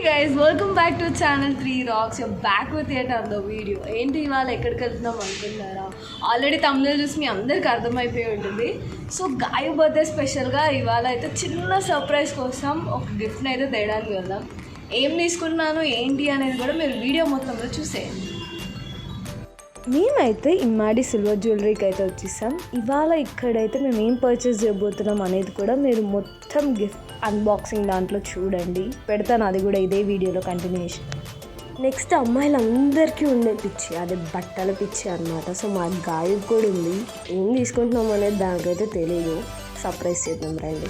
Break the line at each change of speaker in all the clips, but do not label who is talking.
guys, welcome back to channel 3 Rocks. You're back with yet another video. ఏంటి ఇవాళ ఎక్కడికి వెళ్తున్నాం అనుకుంటున్నారా? ఆల్రెడీ thumbnail చూసి మీ అందరికి అర్థమైపోయి ఉంటుంది. సో గాయు బర్త్డే స్పెషల్గా ఇవాళ అయితే చిన్న సర్ప్రైజ్ కోసం ఒక గిఫ్ట్ని అయితే తేయడానికి వెళ్దాం. ఏం తీసుకున్నాను ఏంటి అనేది కూడా మీరు వీడియో మొత్తంలో చూసేయండి. మేమైతే ఇమ్మాడి సిల్వర్ జ్యువెలరీకి అయితే వచ్చేసాం. ఇవాళ ఇక్కడైతే మేము ఏం పర్చేస్ చేయబోతున్నాం అనేది కూడా మీరు మొత్తం గిఫ్ట్ అన్బాక్సింగ్ దాంట్లో చూడండి, పెడతాను అది కూడా ఇదే వీడియోలో కంటిన్యూషన్. నెక్స్ట్ అమ్మాయిలందరికీ ఉండే పిచ్చి, అదే బట్టల పిచ్చి అనమాట. సో మా గాయకు కూడా ఉంది. ఏం తీసుకుంటున్నాం అనేది దానికైతే తెలియదు, సర్ప్రైజ్ చేద్దాం రండి.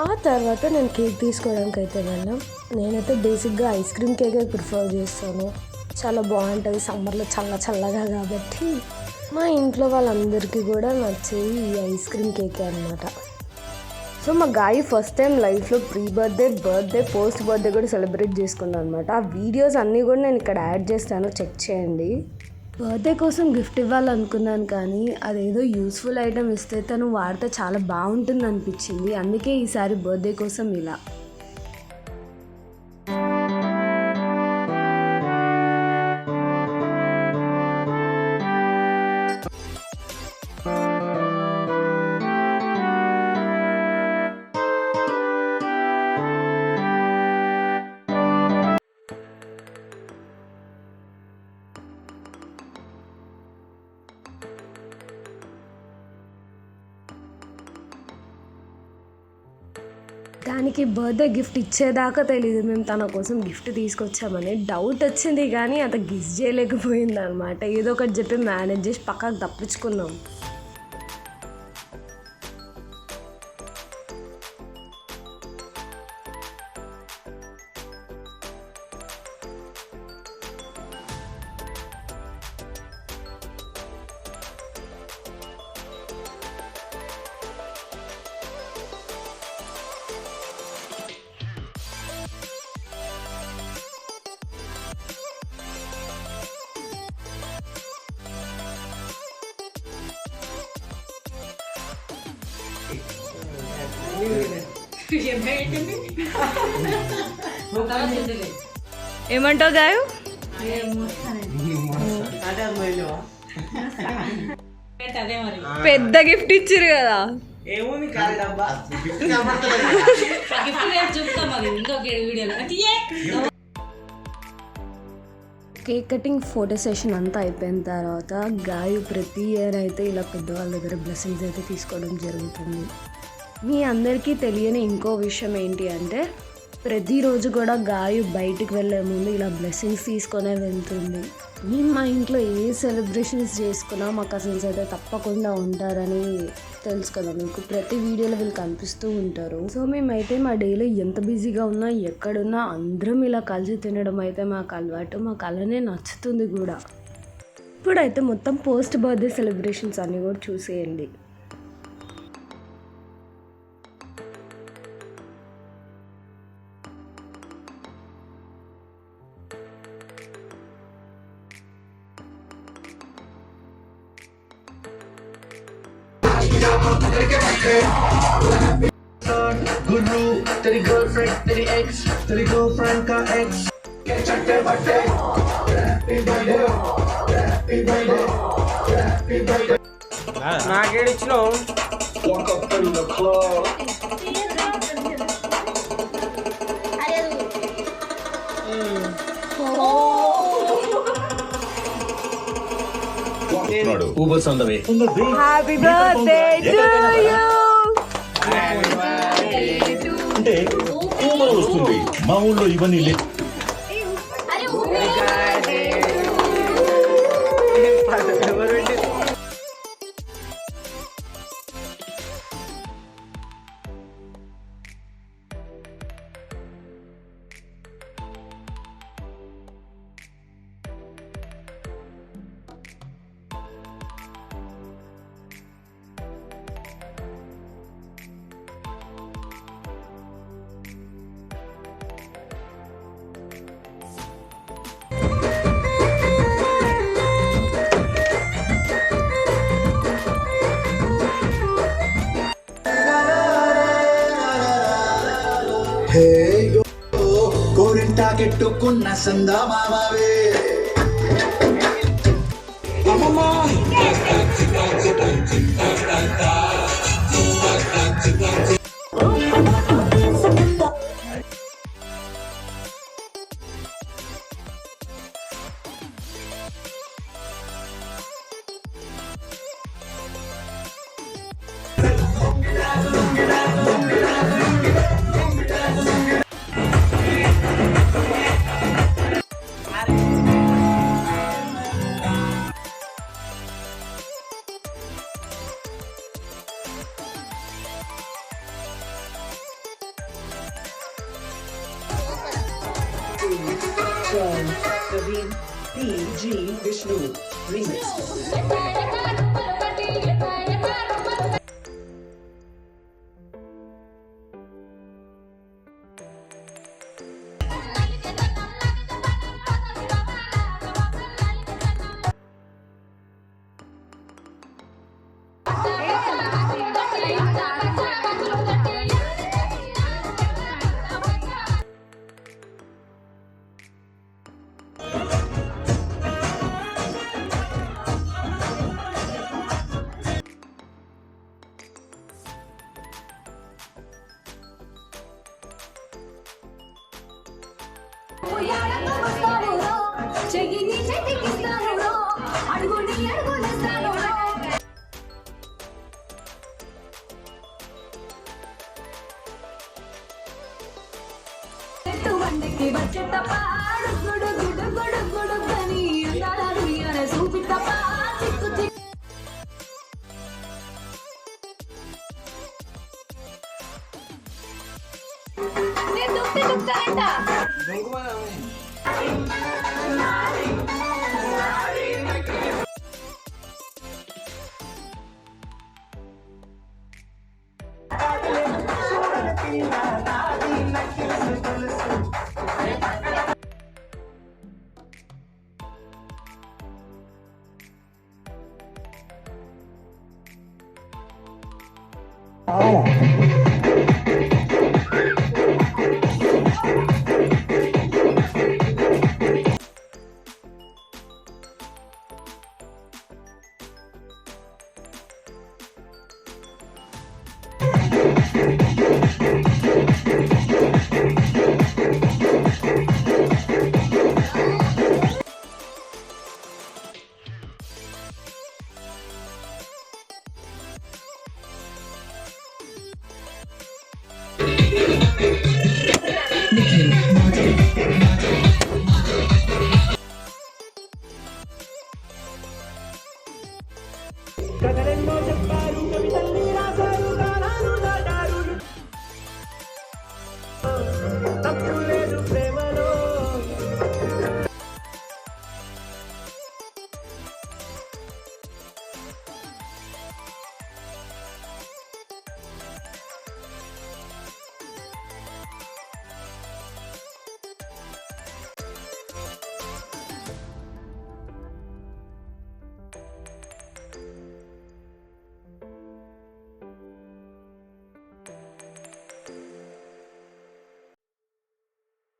ఆ తర్వాత నేను కేక్ తీసుకోవడానికి అయితే వెళ్ళాం. నేనైతే బేసిక్గా ఐస్ క్రీమ్ కేకే ప్రిఫర్ చేస్తాను, చాలా బాగుంటుంది సమ్మర్లో చల్లగా కాబట్టి. మా ఇంట్లో వాళ్ళందరికీ కూడా నచ్చేది ఈ ఐస్ క్రీమ్ కేకే అనమాట. సో మా గాయి ఫస్ట్ టైం లైఫ్లో ప్రీ బర్త్డే పోస్ట్ బర్త్డే కూడా సెలబ్రేట్ చేసుకున్నాను అనమాట. ఆ వీడియోస్ అన్నీ కూడా నేను ఇక్కడ యాడ్ చేస్తాను, చెక్ చేయండి. బర్త్డే కోసం గిఫ్ట్ ఇవ్వాలనుకున్నాను కానీ అదేదో యూస్ఫుల్ ఐటమ్ ఇస్తే తను వాడితే చాలా బాగుంటుంది అనిపించింది. అందుకే ఈసారి బర్త్డే కోసం ఇలా. దానికి బర్త్డే గిఫ్ట్ ఇచ్చేదాకా తెలీదు మేము తన కోసం గిఫ్ట్ తీసుకొచ్చామని. డౌట్ వచ్చింది కానీ అంత గిస్ చేయలేకపోయింది అనమాట. ఏదో ఒకటి చెప్పి మేనేజ్ చేసి పక్కకు తప్పించుకున్నాం. ఏమంటావు గాయు? పెద్ద గిఫ్ట్ ఇచ్చిర్రు కదా. కేక్ కటింగ్ ఫోటో సెషన్ అంతా అయిపోయిన తర్వాత గాయు ప్రతి ఇయర్ అయితే ఇలా పెద్దవాళ్ళ దగ్గర బ్లెస్సింగ్స్ అయితే తీసుకోవడం జరుగుతుంది. మీ అందరికీ తెలియని ఇంకో విషయం ఏంటి అంటే ప్రతిరోజు కూడా గాయు బయటికి వెళ్ళే ముందు ఇలా బ్లెస్సింగ్స్ తీసుకొనే వెళ్తుంది. మేము మా ఇంట్లో ఏ సెలబ్రేషన్స్ చేసుకున్నా మా కజిన్స్ అయితే తప్పకుండా ఉంటారని తెలుసు కదా మీకు, ప్రతి వీడియోలో వీళ్ళు కనిపిస్తూ ఉంటారు. సో మేమైతే మా డేలో ఎంత బిజీగా ఉన్నా ఎక్కడున్నా అందరం ఇలా కలిసి తినడం అయితే మాకు అలవాటు, మాకు అలానే నచ్చుతుంది కూడా. ఇప్పుడైతే మొత్తం పోస్ట్ బర్త్డే సెలబ్రేషన్స్ అన్నీ కూడా చూసేయండి.
गुरु तेरी गर्लफ्रेंड तेरी एक्स तेरी गर्लफ्रेंड का एक्स के चट्टे बट्टे happy birthday happy birthday happy birthday नागेडिचनो walk up in the club Uber's on the way.
Happy birthday to you.
అంటే ఊబర్ వస్తుంది మా ఊళ్ళో ఇవన్నీ లేదు.
జాకెట్టుకున్న సందా మావే అమ్మమ్మా
Kaveen P.G. Vishnu Remix.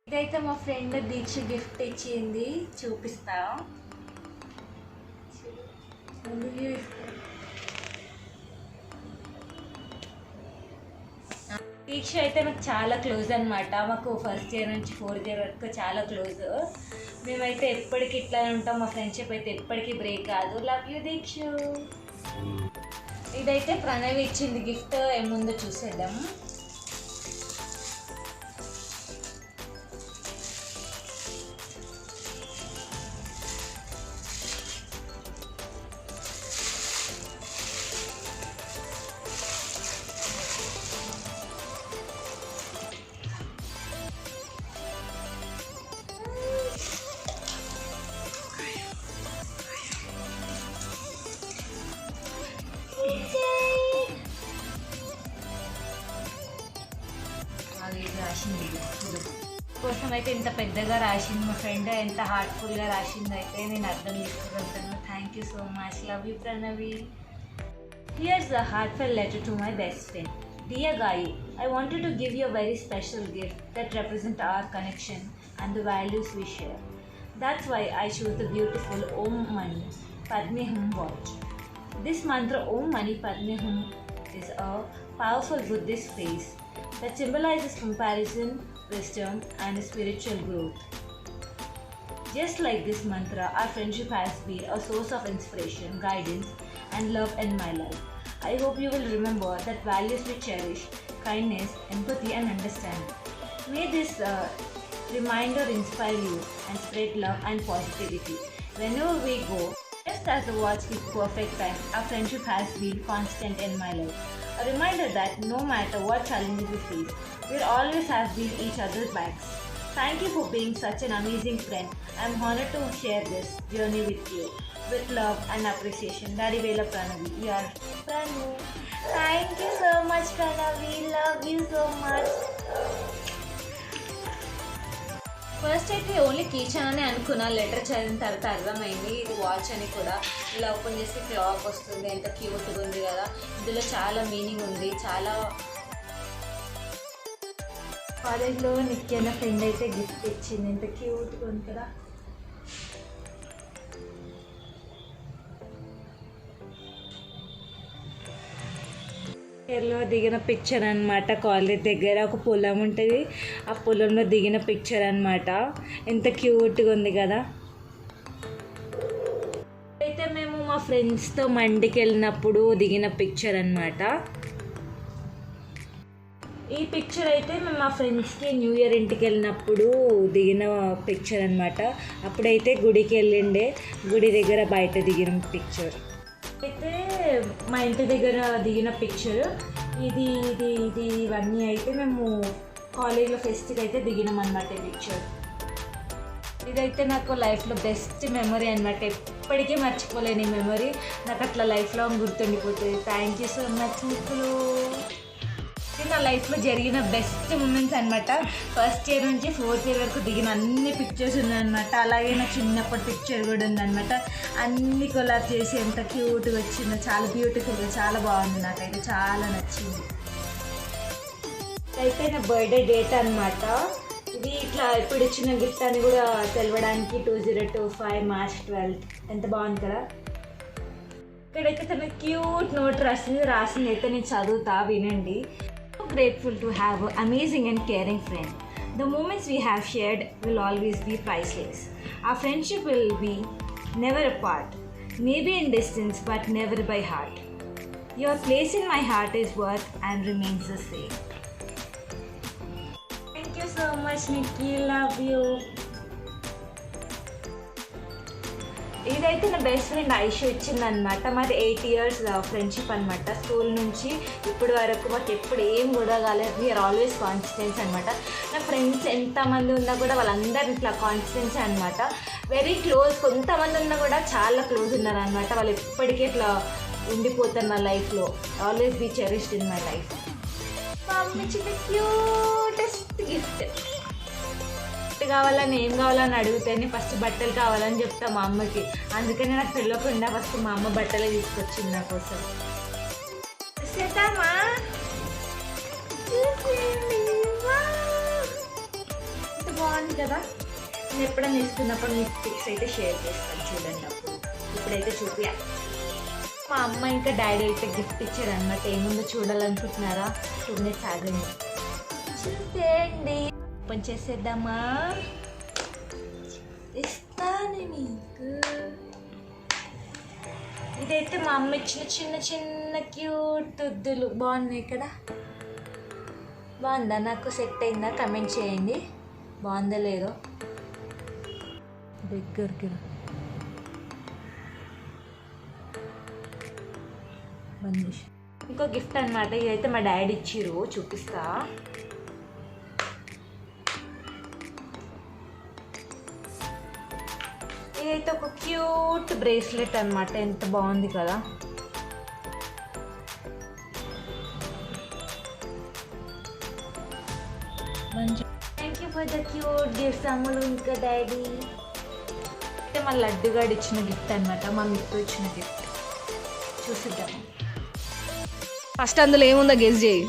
ఇదైతే మా ఫ్రెండ్ దీక్ష గిఫ్ట్ ఇచ్చింది, చూపిస్తా. దీక్ష అయితే నాకు చాలా క్లోజ్ అనమాట. మాకు ఫస్ట్ ఇయర్ నుంచి 4th ఇయర్ వరకు చాలా క్లోజ్. మేమైతే ఎప్పటికీ ఇట్లానే ఉంటాం. మా ఫ్రెండ్షిప్ అయితే ఎప్పటికీ బ్రేక్ కాదు. లవ్ యూ దీక్ష. ఇదైతే ప్రణవ్ ఇచ్చింది గిఫ్ట్. ఏముందో చూసేద్దాం. కోసం అయితే ఇంత పెద్దగా రాసింది మా ఫ్రెండ్, ఎంత హార్ట్ఫుల్గా రాసింది అయితే నేను అర్థం చేసుకోగలుగుతాను. Thank you so much. Love you Pranavi. Here's a heartful letter to my best friend.
Dear Gayu, I wanted to give you a very special gift that represents our connection and the values we share. That's why I chose the beautiful Om Mani Padme Hum watch. This mantra Om Mani Padme Hum is a powerful Buddhist phrase that symbolizes comparison, wisdom, and spiritual growth. Just like this mantra, our friendship has been a source of inspiration, guidance, and love in my life. I hope you will remember that values we cherish, kindness, empathy, and understanding. May this reminder inspire you and spread love and positivity. Whenever we go, just as the watch keeps perfect time, our friendship has been constant in my life. A reminder that no matter what challenges we face, we'll always have been each other's backs. Thank you for being such an amazing friend. I'm honored to share this journey with you. With love and appreciation, Daddy Vela Pranavi. Your Pranu. Thank you so much, Pranavi. Love you so much. First అయితే only keychain అని అనుకున్నా, letter చదివిన తర్వాత అర్థమైంది ఇది watch అని కూడా. ఇలా ఓపెన్ చేసి క్లాక్ వస్తుంది, ఎంత క్యూట్గా ఉంది కదా. ఇందులో చాలా మీనింగ్ ఉంది. చాలా కాలేజ్లో నిత్య అన్న ఫ్రెండ్ అయితే గిఫ్ట్ ఇచ్చింది, ఎంత క్యూట్గా ఉంది కదా. కేరళలో దిగిన పిక్చర్ అనమాట. కాలేజ్ దగ్గర ఒక పొలం ఉంటుంది, ఆ పొలంలో దిగిన పిక్చర్ అనమాట. ఎంత క్యూట్గా ఉంది కదా. అయితే మేము మా ఫ్రెండ్స్తో మండికి వెళ్ళినప్పుడు దిగిన పిక్చర్ అనమాట. ఈ పిక్చర్ అయితే మేము మా ఫ్రెండ్స్కి న్యూ ఇయర్ ఇంటికి వెళ్ళినప్పుడు దిగిన పిక్చర్ అనమాట. అప్పుడైతే గుడికి వెళ్ళిండే, గుడి దగ్గర బయట దిగిన పిక్చర్. అయితే మా ఇంటి దగ్గర దిగిన పిక్చర్ ఇది ఇది ఇది ఇవన్నీ అయితే మేము కాలేజ్లో ఫెస్ట్కి అయితే దిగినాం అనమాట. ఈ పిక్చర్ ఇదైతే నాకు లైఫ్లో బెస్ట్ మెమరీ అనమాట. ఎప్పటికీ మర్చిపోలేని మెమరీ, నాకు అట్లా లైఫ్ లాంగ్ గుర్తుండిపోతుంది. థ్యాంక్ యూ సో మచ్ మిత్రులు. ఇది నా లైఫ్లో జరిగిన బెస్ట్ మూమెంట్స్ అనమాట. ఫస్ట్ ఇయర్ నుంచి 4th ఇయర్ వరకు దిగిన అన్ని పిక్చర్స్ ఉన్నాయన్నమాట. అలాగే నా చిన్నప్పటి పిక్చర్ కూడా ఉందన్నమాట. అన్ని కొలాబ్ చేసి ఎంత క్యూట్గా వచ్చిందో, చాలా బ్యూటిఫుల్గా, చాలా బాగుంది. నాకైతే చాలా నచ్చింది. అయితే నా బర్త్డే డేట్ అనమాట. ఇది ఇట్లా ఇప్పుడు ఇచ్చిన గిఫ్ట్ అని కూడా తెలవడానికి 2025 March 12th. ఎంత బాగుంది కదా. ఇక్కడైతే తన క్యూట్ నోట్ రాసింది అయితే నేను చదువుతా, వినండి. Grateful to have an amazing and caring friend. The moments we have shared will always be priceless. Our friendship will be never apart, maybe in distance but never by heart. Your place in my heart is worth and remains the same. Thank you so much, Nikki. Love you. ఇదైతే నా best friend Aishu ఇచ్చిందనమాట. మాది 8 years friendship అనమాట. School నుంచి ఇప్పటి వరకు మాకు ఎప్పుడు ఏం కూడా కాలేదు. వీఆర్ ఆల్వేస్ కాన్స్టెన్స్ అనమాట. నా ఫ్రెండ్స్ ఎంతమంది ఉన్నా కూడా వాళ్ళందరూ ఇట్లా కాన్స్టెన్స్ అనమాట. Very close. కొంతమంది ఉన్నా కూడా చాలా క్లోజ్ ఉన్నారనమాట. వాళ్ళు ఎప్పటికీ ఇట్లా ఉండిపోతారు నా లైఫ్లో. Always be cherished in my life. మా అమ్మ ఇచ్చిన క్యూటెస్ట్ గిఫ్ట్. కావాలని ఏం కావాలని అడిగితేనే ఫస్ట్ బట్టలు కావాలని చెప్తా మా అమ్మకి. అందుకని నాకు తెలియకుండా ఫస్ట్ మా అమ్మ బట్టలే తీసుకొచ్చింది నా కోసం. చేద్దామా? ఎంత బాగుంది కదా. నేను ఎప్పుడైనా తీసుకున్నప్పుడు మీకు పిక్స్ అయితే షేర్ చేస్తాను, చూడండి. అప్పుడు ఇప్పుడైతే చూపియా. మా అమ్మ ఇంకా డాడీ అయితే గిఫ్ట్ ఇచ్చారు అన్నమాట. ఏముందో చూడాలనుకుంటున్నారా? 2 minutes ఆగండి, చూసేయండి. ఓపెన్ చేసేద్దామా? ఇస్తాను మీకు. ఇదైతే మా అమ్మ ఇచ్చిన చిన్న చిన్న క్యూట్ దుద్దులు. బాగున్నాయి కదా. బాగుందా? నాకు సెట్ అయిందా? కమెంట్ చేయండి. బాగుందా లేదో. దగ్గరికి ఇంకో గిఫ్ట్ అనమాట. ఇదైతే మా డాడీ ఇచ్చిర్రు, చూపిస్తా. ఇదైతే ఒక క్యూట్ బ్రేస్లెట్ అనమాట. ఎంత బాగుంది కదా. Thank you for the cute gifts Ammulu ఇంకా డాడీ. అయితే మా లడ్డుగాడు ఇచ్చిన గిఫ్ట్ అనమాట. మా మిత్రు ఇచ్చిన గిఫ్ట్ చూసిద్దాము.
ఫస్ట్ అందులో ఏముందో గెస్ చేయి.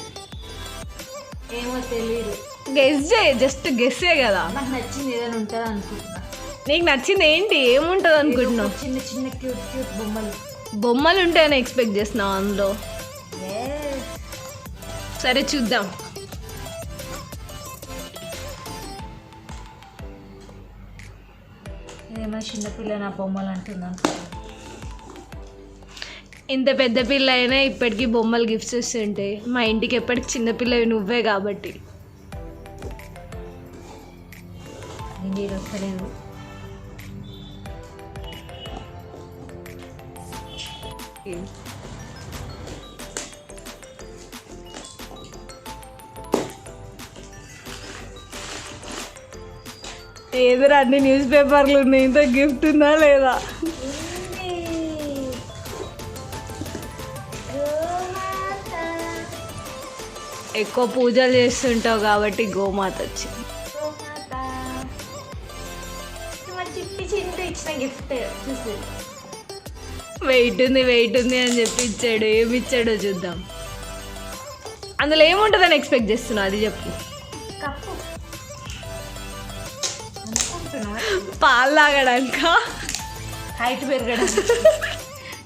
ఏమో తెలియదు,
గెస్ చేయి, జస్ట్ గెస్సే కదా.
నాకు నచ్చింది ఏదైనా ఉంటుంది అనుకుంటున్నా.
నీకు నచ్చింది ఏంటి, ఏముంటుంది అనుకుంటున్నావు?
చిన్న చిన్న క్యూట్ క్యూట్ బొమ్మలు.
బొమ్మలు ఉంటాయని ఎక్స్పెక్ట్ చేస్తున్నావు అందులో. సరే చూద్దాం.
ఏమైనా చిన్నపిల్ల నా బొమ్మలు అంటున్నాను.
ఇంత పెద్ద పిల్ల అయినా ఇప్పటికీ బొమ్మలు గిఫ్ట్స్ వస్తుంటాయి. మా ఇంటికి ఎప్పటికి చిన్నపిల్లవి నువ్వే కాబట్టి.
నేను వస్తలేదు.
ఏదో అన్ని న్యూస్ పేపర్లు ఉన్నాయి, ఇంత గిఫ్ట్ ఉందా లేదా? ఎక్కువ పూజలు చేస్తుంటావు కాబట్టి గోమాత వచ్చింది.
చిట్టి చింటూ ఇచ్చిన గిఫ్ట్ చూసి
వెయిట్ ఉంది అని చెప్పి ఇచ్చాడు. ఏమి ఇచ్చాడో చూద్దాం. అందులో ఏముంటుందని ఎక్స్పెక్ట్ చేస్తున్నా, అది చెప్పు.
కప్పు
పాలు తాగడానిక,
హైట్ పెరగడం,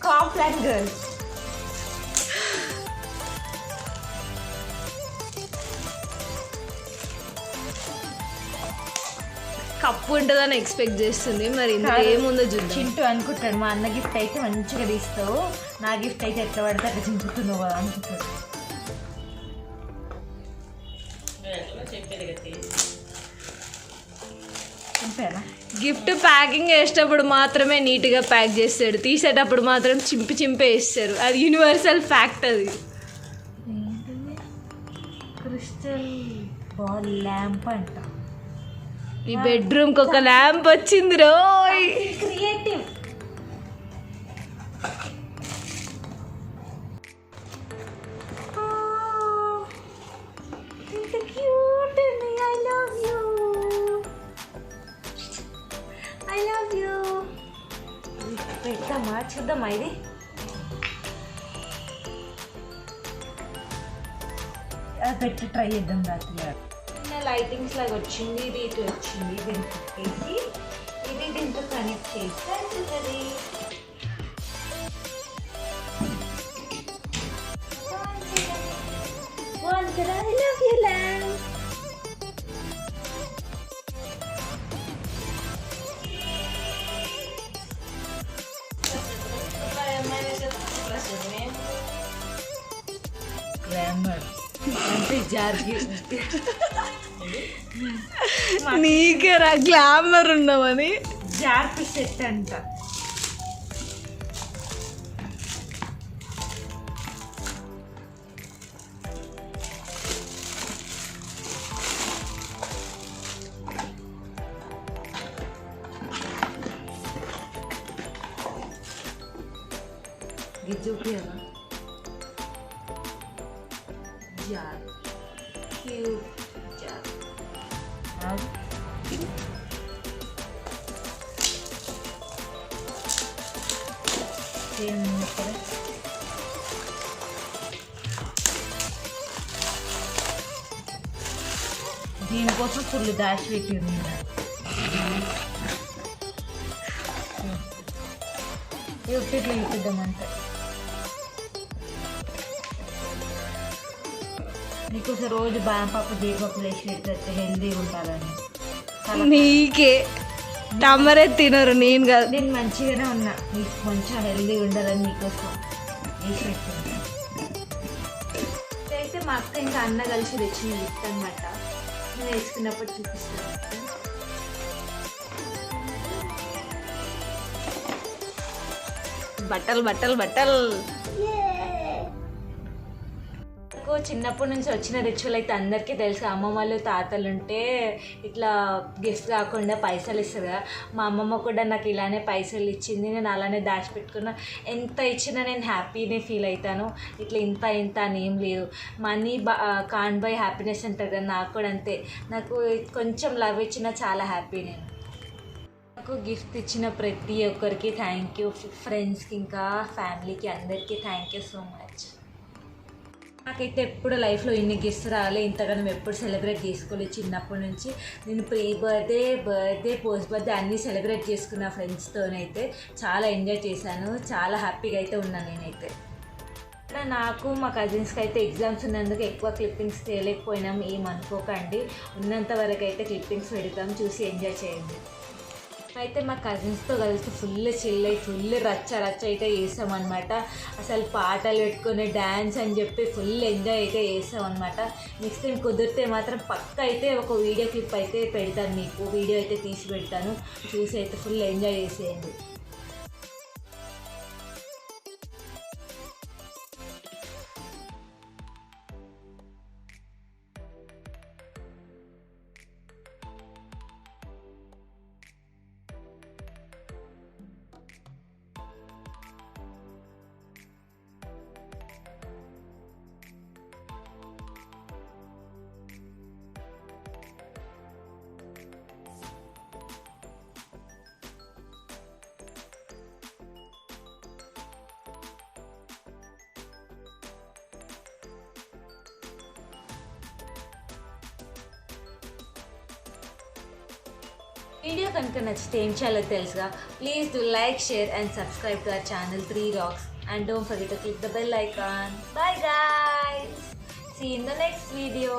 కాంప్లాన్ గర్ల్.
కప్పు ఉంటుందని ఎక్స్పెక్ట్ చేస్తుంది. మరి ఇందులో ఏముందో చూద్దాం.
చింటూ అనుకుంటాడు మా అన్న గిఫ్ట్ అయితే మంచిగా తీస్తావు, నా గిఫ్ట్ అయితే ఎట్లా పడితే అట్లా చింపుతున్నావు కదా అనుకుంటాడు. చింపారా?
గిఫ్ట్ ప్యాకింగ్ చేసేటప్పుడు మాత్రమే నీట్గా ప్యాక్ చేస్తాడు, తీసేటప్పుడు మాత్రం చింపే వేస్తారు. అది యూనివర్సల్ ఫ్యాక్ట్. అది
క్రిస్టల్ బాల్ ల్యాంప్ అంట.
నీ బెడ్రూమ్కి ఒక ల్యాంప్ వచ్చింది రోయ్.
క్రియేటివ్. పెడతామా, చూద్దామా ఇది. పెట్టి ట్రై చేద్దాం రాత్రి. లైటింగ్స్ లాగా వచ్చింది, ఇది ఇటు వచ్చింది, దీన్ని పెట్టేసి ఇది దీంతో కనెక్ట్ చేస్తే అవుతుంది. I love you, lamb. Grammar అంటే జార్గి.
నీకే రా గ్లామర్ ఉన్నామని.
జార్కి సెట్ అంట. ఇది చూపియరా? Jar cute jar. దీనికోసం ఫుల్ దాచి పెట్టింది. ఇట్లా చూపిద్దామంటే నీకోసం రోజు బాంపప్పు జీడిపప్పు వేసి పెడితే హెల్దీగా ఉంటారని.
నీకే టమరే తినరు, నేను కాదు.
నేను మంచిగానే ఉన్నా, నీకు కొంచెం హెల్దీగా ఉండాలని నీకోసం వేసి పెట్టుకుంటా. అయితే మా అక్క ఇంకా అన్న కలిసి తెచ్చిన గిఫ్ట్ అనమాట. నేను వేసుకున్నప్పుడు చూపిస్తాను.
బట్టలు బట్టలు బట్టలు.
చిన్నప్పటి నుంచి వచ్చిన రిచువల్ అయితే అందరికీ తెలుసు. అమ్మమ్మ వాళ్ళు తాతలు ఉంటే ఇట్లా గిఫ్ట్ కాకుండా పైసలు ఇస్తారు కదా. మా అమ్మమ్మ కూడా నాకు ఇలానే పైసలు ఇచ్చింది, నేను అలానే దాచిపెట్టుకున్నా. ఎంత ఇచ్చినా నేను హ్యాపీనే ఫీల్ అవుతాను. ఇట్లా ఇంత అని ఏం లేదు. మనీ కాన్ బై హ్యాపీనెస్ అంటారు కదా, నాకు కూడా అంతే. నాకు కొంచెం లవ్ ఇచ్చినా చాలా హ్యాపీ నేను. నాకు గిఫ్ట్ ఇచ్చిన ప్రతి ఒక్కరికి థ్యాంక్ యూ. ఫ్రెండ్స్కి ఇంకా ఫ్యామిలీకి అందరికీ థ్యాంక్ యూ సో మచ్. నాకైతే ఎప్పుడు లైఫ్లో ఇన్ని గిఫ్ట్స్ రాలే, ఇంతగానో ఎప్పుడు సెలబ్రేట్ చేసుకోలేదు. చిన్నప్పటి నుంచి నేను ప్రీ బర్త్డే పోస్ట్ బర్త్డే అన్నీ సెలబ్రేట్ చేసుకున్న ఫ్రెండ్స్తోనైతే చాలా ఎంజాయ్ చేశాను. చాలా హ్యాపీగా అయితే ఉన్నాను నేనైతే. నాకు మా కజిన్స్కి అయితే ఎగ్జామ్స్ ఉన్నందుకు ఎక్కువ క్లిప్పింగ్స్ చేయలేకపోయినాం, ఏమనుకోకండి. ఉన్నంత వరకు అయితే క్లిప్పింగ్స్ పెడతాం, చూసి ఎంజాయ్ చేయండి. అయితే మా కజిన్స్తో కలిసి ఫుల్ చిల్ అయ్యి ఫుల్ రచ్చ అయితే చేస్తాం అనమాట. అసలు పాటలు పెట్టుకొని డ్యాన్స్ అని చెప్పి ఫుల్ ఎంజాయ్ అయితే చేస్తాం అనమాట. నెక్స్ట్ టైం కుదిరితే మాత్రం పక్క అయితే ఒక వీడియో క్లిప్ అయితే పెడతాను, మీకు వీడియో అయితే తీసి పెడతాను, చూసి అయితే ఫుల్ ఎంజాయ్ చేసేయండి. వీడియో కనుక నచ్చితే ఏం చేయాలో తెలుసుగా. Please do like, share and subscribe to our channel 3 Rocks and don't forget to click the bell icon. Bye guys, see you in the next video.